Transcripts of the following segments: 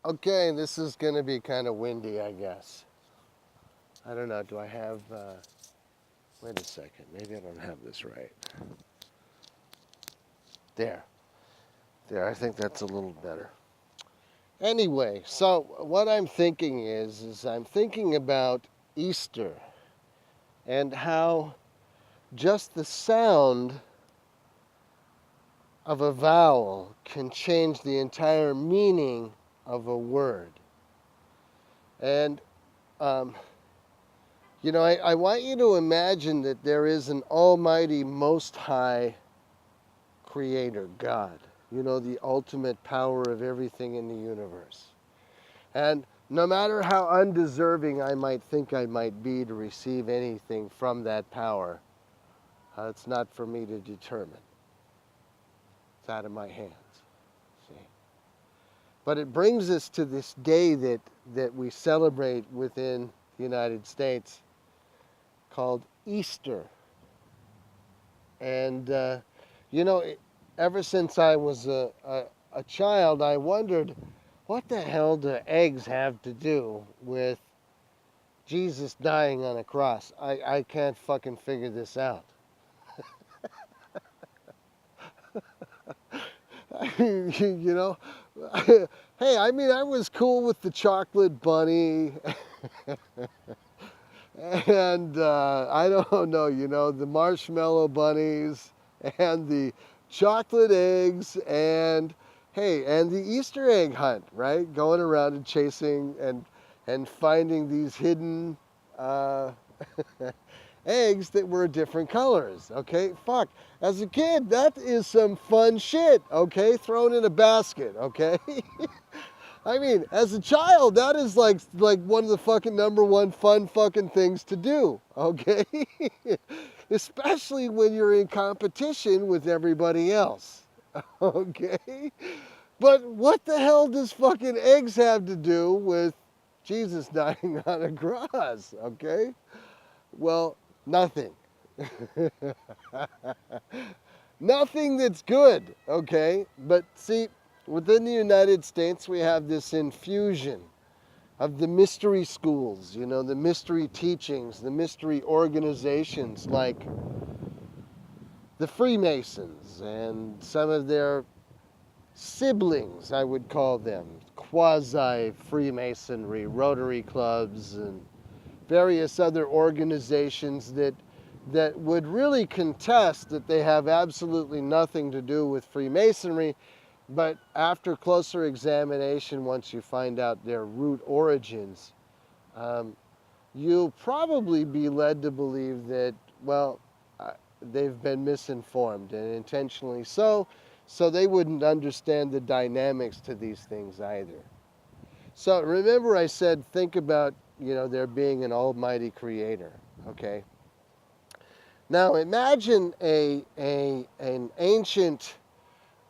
Okay, this is going to be kind of windy, I guess. I don't know. Do I have... wait a second. Maybe I don't have this right. There. There. I think that's a little better. Anyway, so what I'm thinking is I'm thinking about Easter and how just the sound of a vowel can change the entire meaning of a word. And, I want you to imagine that there is an almighty, most high creator, God. The ultimate power of everything in the universe. And no matter how undeserving I might think I might be to receive anything from that power, it's not for me to determine. It's out of my hands. See? But it brings us to this day that we celebrate within the United States called Easter. And, ever since I was a child, I wondered, what the hell do eggs have to do with Jesus dying on a cross? I can't fucking figure this out. Hey, I was cool with the chocolate bunny. And I don't know, the marshmallow bunnies and the chocolate eggs and, hey, and the Easter egg hunt, right? Going around and chasing and finding these hidden eggs that were different colors, okay? Fuck. As a kid, that is some fun shit, okay? Thrown in a basket, okay? As a child, that is like one of the fucking number one fun fucking things to do, okay? Especially when you're in competition with everybody else, okay? But what the hell does fucking eggs have to do with Jesus dying on a cross, okay? Well, nothing. Nothing that's good, okay? But see, within the United States, we have this infusion of the mystery schools, the mystery teachings, the mystery organizations like the Freemasons and some of their siblings, I would call them, quasi-Freemasonry, Rotary clubs, and various other organizations that would really contest that they have absolutely nothing to do with Freemasonry. But after closer examination, once you find out their root origins, you'll probably be led to believe that, well, they've been misinformed, and intentionally so they wouldn't understand the dynamics to these things either. So remember I said, think about, there being an almighty creator, okay? Now imagine an ancient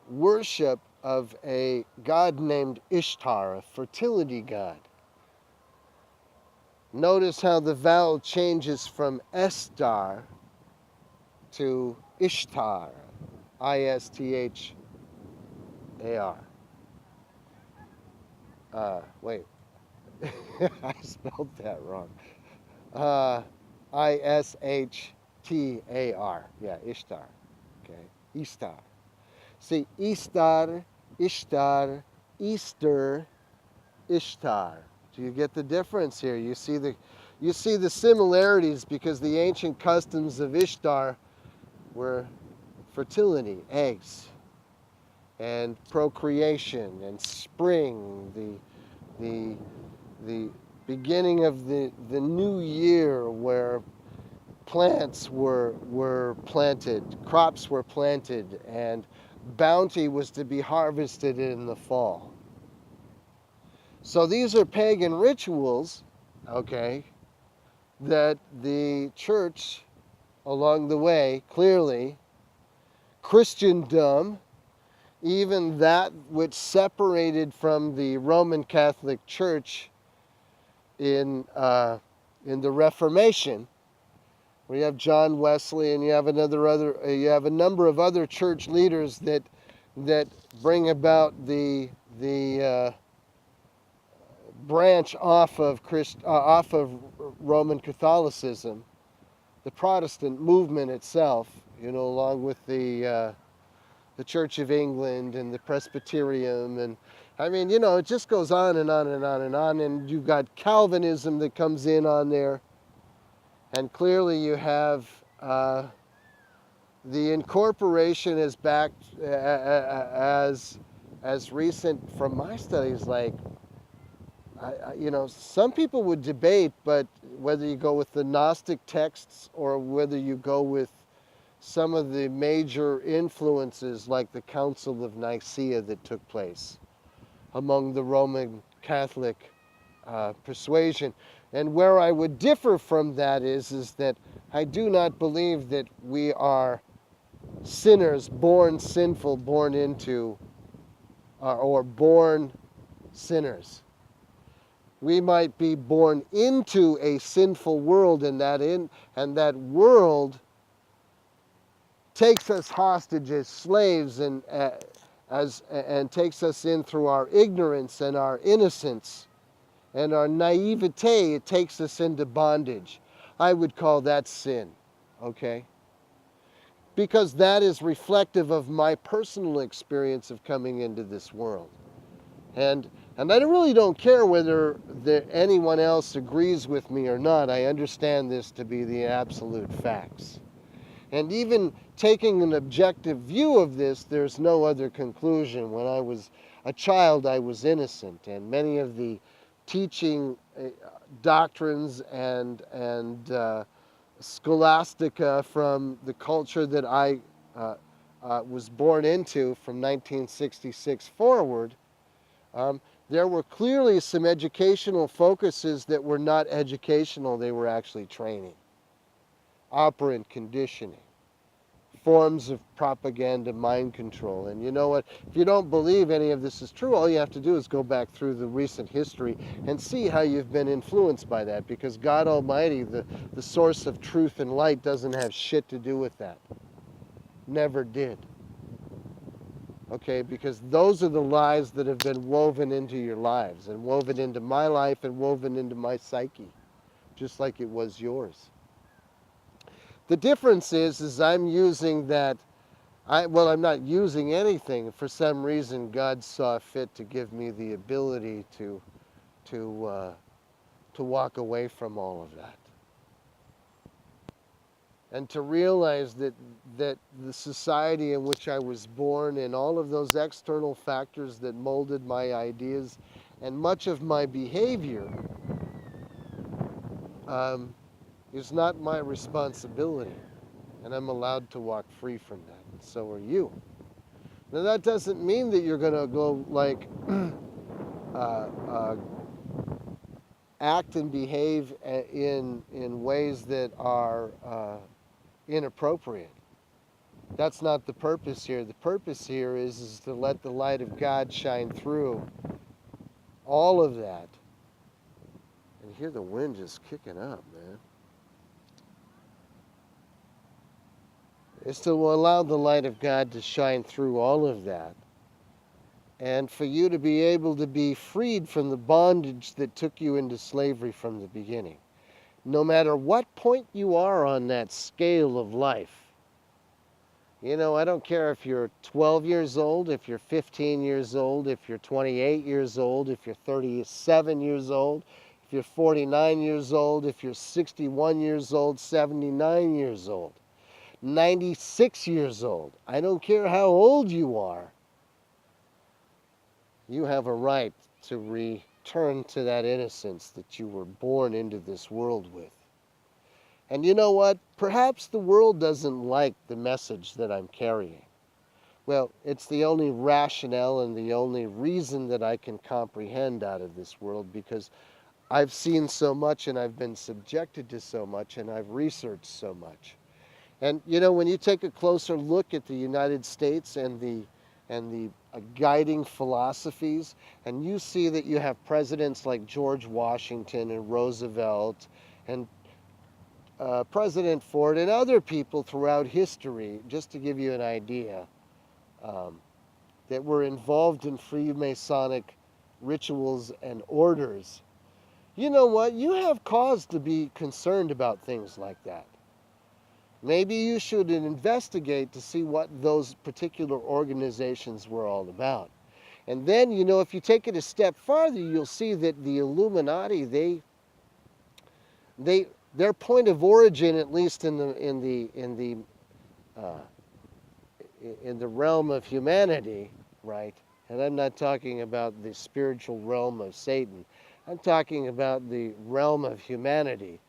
worship of a god named Ishtar, a fertility god. Notice how the vowel changes from Estar to Ishtar, I-S-T-H-A-R. Wait, I spelled that wrong. I-S-H-T-A-R, yeah, Ishtar, okay, Ishtar. See, Ishtar, Ishtar, Easter, Ishtar. Do you get the difference here? You see the similarities because the ancient customs of Ishtar were fertility, eggs, and procreation, and spring, the beginning of the new year where plants were planted, crops were planted, and bounty was to be harvested in the fall. So these are pagan rituals, okay, that the church along the way, clearly, Christendom, even that which separated from the Roman Catholic Church in the Reformation, where you have John Wesley and you have a number of other church leaders that bring about the branch off of Roman Catholicism, the Protestant movement itself, along with the Church of England and the Presbyterian, and I mean, it just goes on and on and on and on. And you've got Calvinism that comes in on there, and clearly you have the incorporation is backed as recent from my studies. Like, some people would debate, but whether you go with the Gnostic texts or whether you go with some of the major influences like the Council of Nicaea that took place among the Roman Catholic persuasion. And where I would differ from that is that I do not believe that we are sinners, born sinful, born into, or born sinners. We might be born into a sinful world, and that world takes us hostage as slaves and takes us in through our ignorance and our innocence and our naivete. It takes us into bondage. I would call that sin, okay? Because that is reflective of my personal experience of coming into this world. And I really don't care whether anyone else agrees with me or not. I understand this to be the absolute facts. And even taking an objective view of this, there's no other conclusion. When I was a child, I was innocent, and many of the teaching doctrines and scholastica from the culture that I was born into from 1966 forward, there were clearly some educational focuses that were not educational. They were actually training, operant conditioning, forms of propaganda, mind control. And you know what? If you don't believe any of this is true, all you have to do is go back through the recent history and see how you've been influenced by that, because God Almighty, the source of truth and light, doesn't have shit to do with that. Never did. Okay, because those are the lies that have been woven into your lives, and woven into my life, and woven into my psyche, just like it was yours. The difference is I'm using that, I'm not using anything. For some reason, God saw fit to give me the ability to walk away from all of that. And to realize that the society in which I was born and all of those external factors that molded my ideas and much of my behavior is not my responsibility. And I'm allowed to walk free from that, and so are you. Now that doesn't mean that you're going to go like act and behave in ways that are inappropriate. That's not the purpose here. The purpose here is to let the light of God shine through all of that. And hear the wind just kicking up, man. Is to allow the light of God to shine through all of that, and for you to be able to be freed from the bondage that took you into slavery from the beginning. No matter what point you are on that scale of life. I don't care if you're 12 years old, if you're 15 years old, if you're 28 years old, if you're 37 years old, if you're 49 years old, if you're 61 years old, 79 years old, 96 years old. I don't care how old you are. You have a right to return to that innocence that you were born into this world with. And you know what? Perhaps the world doesn't like the message that I'm carrying. Well, it's the only rationale and the only reason that I can comprehend out of this world, because I've seen so much and I've been subjected to so much and I've researched so much. And when you take a closer look at the United States and the guiding philosophies, and you see that you have presidents like George Washington and Roosevelt and President Ford and other people throughout history, just to give you an idea, that were involved in Freemasonic rituals and orders you know what? You have cause to be concerned about things like that. Maybe you should investigate to see what those particular organizations were all about. And then, if you take it a step farther, you'll see that the Illuminati, they their point of origin, at least uh, in the realm of humanity, right? And I'm not talking about the spiritual realm of Satan. I'm talking about the realm of humanity.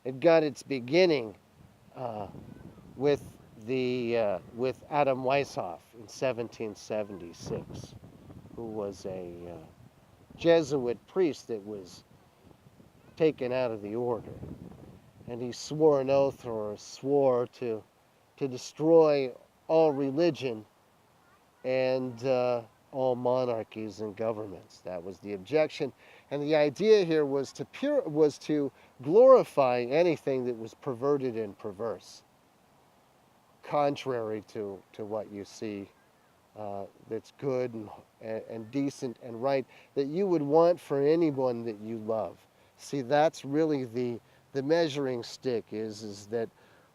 It got its beginning uh, with with Adam Weishaupt in 1776, who was a Jesuit priest that was taken out of the order, and he swore an oath, or swore to destroy all religion and all monarchies and governments. That was the objection, and the idea here was to glorify anything that was perverted and perverse, contrary to what you see that's good and decent and right, that you would want for anyone that you love. See, that's really the measuring stick is that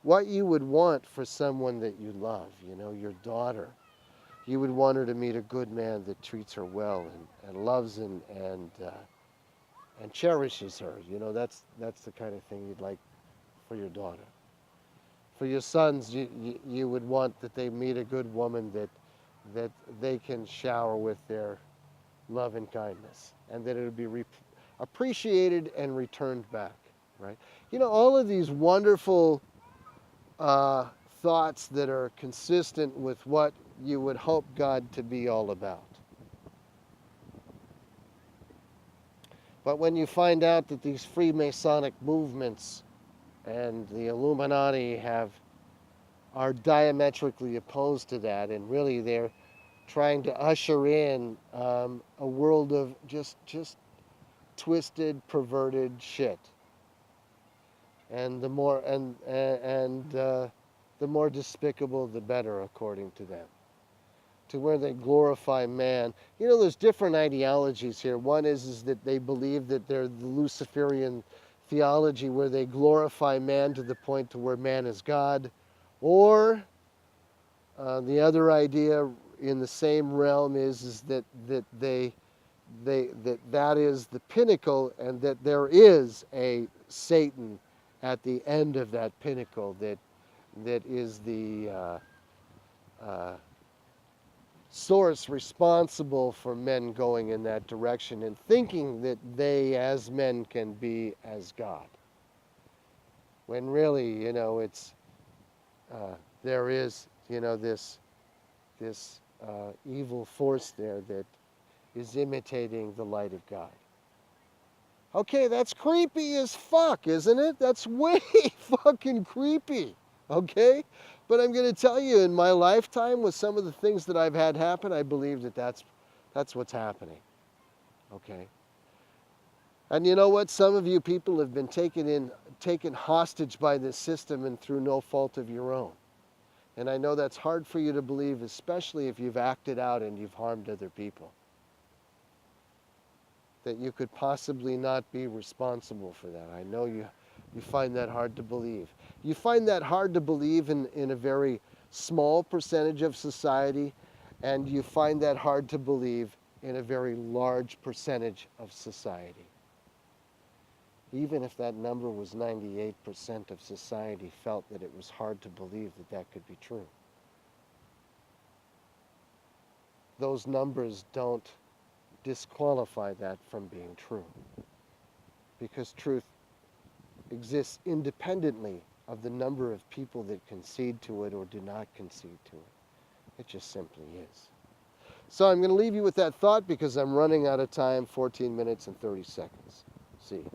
what you would want for someone that you love, your daughter. You would want her to meet a good man that treats her well and loves and cherishes her. That's the kind of thing you'd like for your daughter. For your sons, you would want that they meet a good woman that they can shower with their love and kindness, and that it would be appreciated and returned back, right? All of these wonderful thoughts that are consistent with what you would hope God to be all about. But when you find out that these Freemasonic movements and the Illuminati are diametrically opposed to that, and really they're trying to usher in a world of just twisted, perverted shit. And the more despicable, the better, according to them. To where they glorify man. There's different ideologies here. One is that they believe that they're the Luciferian theology, where they glorify man to the point to where man is God, or the other idea in the same realm is that that is the pinnacle, and that there is a Satan at the end of that pinnacle that is the source responsible for men going in that direction and thinking that they as men can be as God. When really, it's there is, this evil force there that is imitating the light of God. Okay, that's creepy as fuck, isn't it? That's way fucking creepy, okay? But I'm going to tell you, in my lifetime, with some of the things that I've had happen, I believe that's what's happening, okay? And you know what? Some of you people have been taken hostage by this system, and through no fault of your own. And I know that's hard for you to believe, especially if you've acted out and you've harmed other people. That you could possibly not be responsible for that. I know you find that hard to believe. You find that hard to believe in a very small percentage of society, and you find that hard to believe in a very large percentage of society. Even if that number was 98% of society felt that it was hard to believe that that could be true. Those numbers don't disqualify that from being true, because truth exists independently of the number of people that concede to it or do not concede to it. It just simply is. So I'm going to leave you with that thought, because I'm running out of time. 14 minutes and 30 seconds. See you.